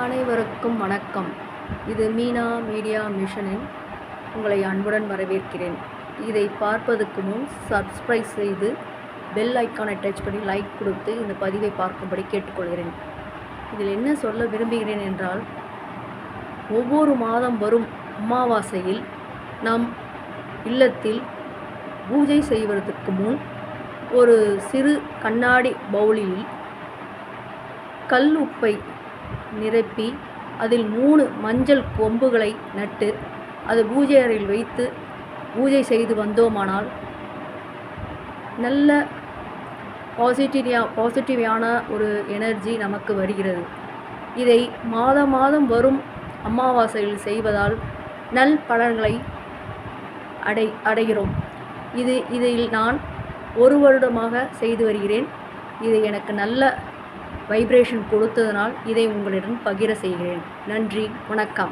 அனைவருக்கும் வணக்கம். இது மீனா மீடியா மிஷனில் உங்களை அன்புடன் வரவேற்கிறேன். இதை பார்ப்பதற்கு முன் சப்ஸ்கிரைப் செய்து பெல் ஐக்கானை டச் பண்ணி லைக் கொடுத்து இந்த பதிவை பார்க்கும்படி கேட்டுக்கொள்கிறேன். இதில் என்ன சொல்ல விரும்புகிறேன் என்றால், ஒவ்வொரு மாதம் வரும் அமாவாசையில் நம் இல்லத்தில் பூஜை செய்வதற்கு முன் ஒரு சிறு கண்ணாடி பவுலில் கல் உப்பை நிரப்பி அதில் 3 மஞ்சள் கொம்புகளை நட்டு அது பூஜை அறையில் வைத்து பூஜை செய்து வந்தோமானால் நல்ல பாசிட்டிவான ஒரு எனர்ஜி நமக்கு வருகிறது. இதை மாதம் வரும் அமாவாசையில் செய்வதால் நல் பலன்களை அடைகிறோம். இதில் நான் 1 வருடமாக செய்து வருகிறேன். இது எனக்கு நல்ல வைப்ரேஷன் கொடுத்ததனால் இதை உங்களிடம் பகிர செய்கிறேன். நன்றி, வணக்கம்.